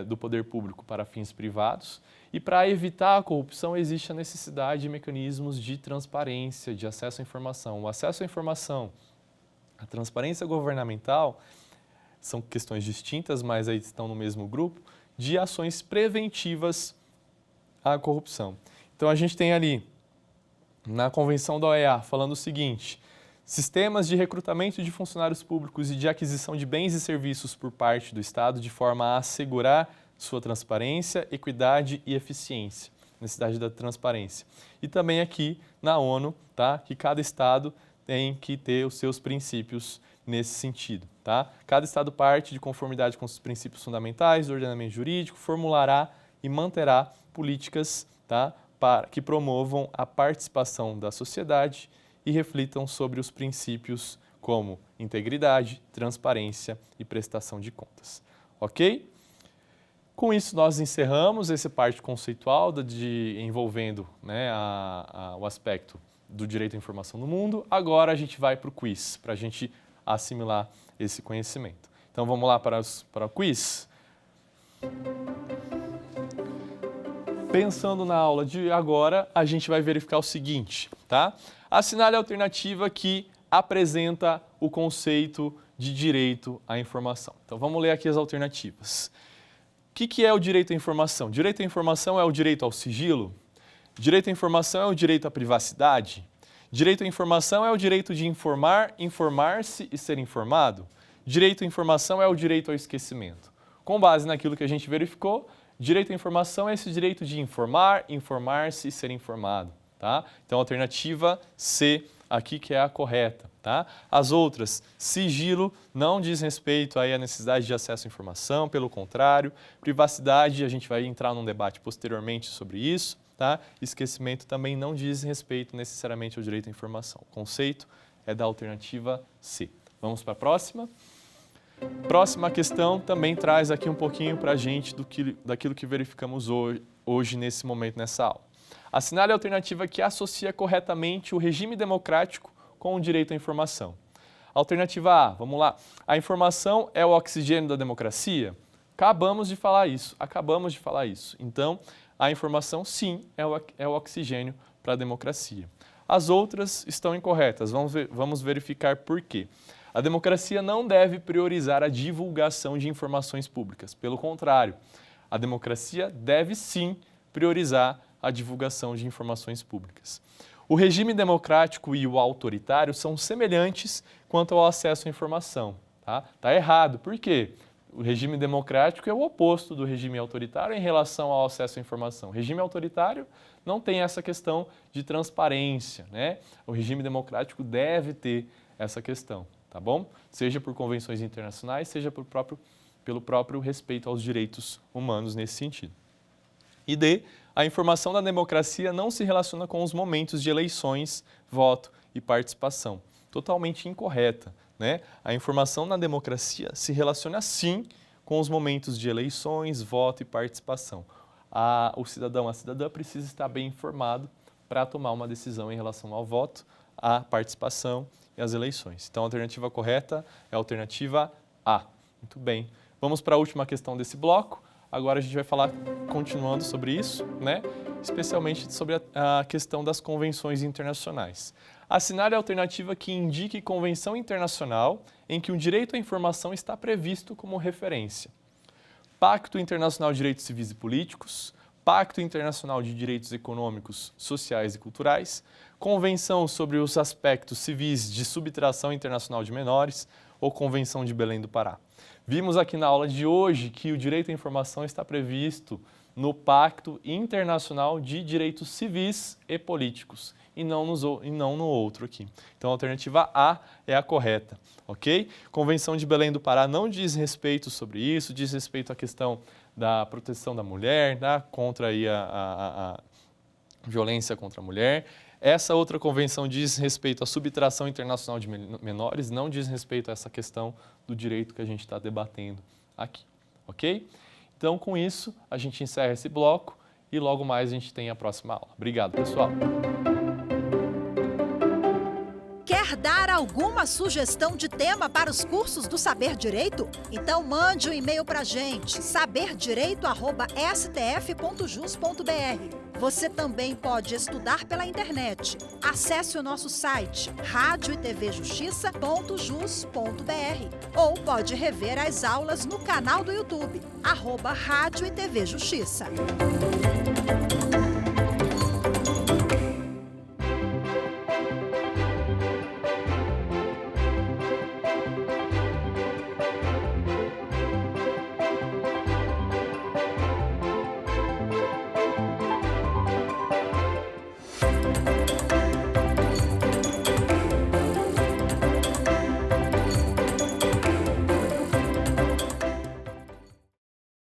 S2: do poder público para fins privados. E para evitar a corrupção, existe a necessidade de mecanismos de transparência, de acesso à informação. O acesso à informação, a transparência governamental, são questões distintas, mas aí estão no mesmo grupo, de ações preventivas à corrupção. Então, a gente tem ali, na Convenção da OEA, falando o seguinte: sistemas de recrutamento de funcionários públicos e de aquisição de bens e serviços por parte do Estado de forma a assegurar sua transparência, equidade e eficiência. Necessidade da transparência. E também aqui na ONU, tá, que cada Estado tem que ter os seus princípios nesse sentido. Tá? Cada Estado parte, de conformidade com os princípios fundamentais do ordenamento jurídico, formulará e manterá políticas, tá, que promovam a participação da sociedade e reflitam sobre os princípios como integridade, transparência e prestação de contas. Ok? Com isso, nós encerramos essa parte conceitual envolvendo, né, o aspecto do direito à informação no mundo. Agora a gente vai para o quiz, para a gente assimilar esse conhecimento. Então vamos lá para o quiz? pensando na aula de agora, a gente vai verificar o seguinte, tá? Assinale a alternativa que apresenta o conceito de direito à informação. Então, vamos ler aqui as alternativas. O que é o direito à informação? Direito à informação é o direito ao sigilo? Direito à informação é o direito à privacidade? Direito à informação é o direito de informar, informar-se e ser informado? Direito à informação é o direito ao esquecimento? Com base naquilo que a gente verificou, direito à informação é esse direito de informar, informar-se e ser informado, tá? Então, a alternativa C aqui que é a correta, tá? As outras, sigilo, não diz respeito aí à necessidade de acesso à informação, pelo contrário, privacidade, a gente vai entrar num debate posteriormente sobre isso, tá? Esquecimento também não diz respeito necessariamente ao direito à informação. O conceito é da alternativa C. Vamos para a próxima? Próxima questão também traz aqui um pouquinho para a gente daquilo que verificamos hoje nesse momento, nessa aula. Assinale a alternativa que associa corretamente o regime democrático com o direito à informação. Alternativa A, vamos lá. A informação é o oxigênio da democracia? Acabamos de falar isso. Então, a informação, sim, é o oxigênio para a democracia. As outras estão incorretas. Vamos verificar por quê. A democracia não deve priorizar a divulgação de informações públicas. Pelo contrário, a democracia deve, sim, priorizar a divulgação de informações públicas. O regime democrático e o autoritário são semelhantes quanto ao acesso à informação. Tá errado. Por quê? O regime democrático é o oposto do regime autoritário em relação ao acesso à informação. O regime autoritário não tem essa questão de transparência, né? O regime democrático deve ter essa questão, tá bom? Seja por convenções internacionais, seja pelo próprio respeito aos direitos humanos nesse sentido. E D, a informação da democracia não se relaciona com os momentos de eleições, voto e participação. Totalmente incorreta, né? A informação na democracia se relaciona sim com os momentos de eleições, voto e participação. O cidadão, a cidadã precisa estar bem informado para tomar uma decisão em relação ao voto, à participação e às eleições. Então, a alternativa correta é a alternativa A. Muito bem. Vamos para a última questão desse bloco. Agora a gente vai falar, continuando sobre isso, né? Especialmente sobre a questão das convenções internacionais. Assinale a alternativa que indique convenção internacional em que o direito à informação está previsto como referência. Pacto Internacional de Direitos Civis e Políticos, Pacto Internacional de Direitos Econômicos, Sociais e Culturais, Convenção sobre os Aspectos Civis de Subtração Internacional de Menores ou Convenção de Belém do Pará. Vimos aqui na aula de hoje que o direito à informação está previsto no Pacto Internacional de Direitos Civis e Políticos e não no outro aqui. Então, a alternativa A é a correta, ok? Convenção de Belém do Pará não diz respeito sobre isso, diz respeito à questão da proteção da mulher, tá? Contra aí a violência contra a mulher. Essa outra convenção diz respeito à subtração internacional de menores, não diz respeito a essa questão do direito que a gente está debatendo aqui, ok? Então, com isso, a gente encerra esse bloco e logo mais a gente tem a próxima aula. Obrigado, pessoal!
S1: Quer dar alguma sugestão de tema para os cursos do Saber Direito? Então mande um e-mail para a gente, saberdireito@stf.jus.br. Você também pode estudar pela internet. Acesse o nosso site radioetvjustiça.jus.br ou pode rever as aulas no canal do YouTube, @Rádio e TV Justiça.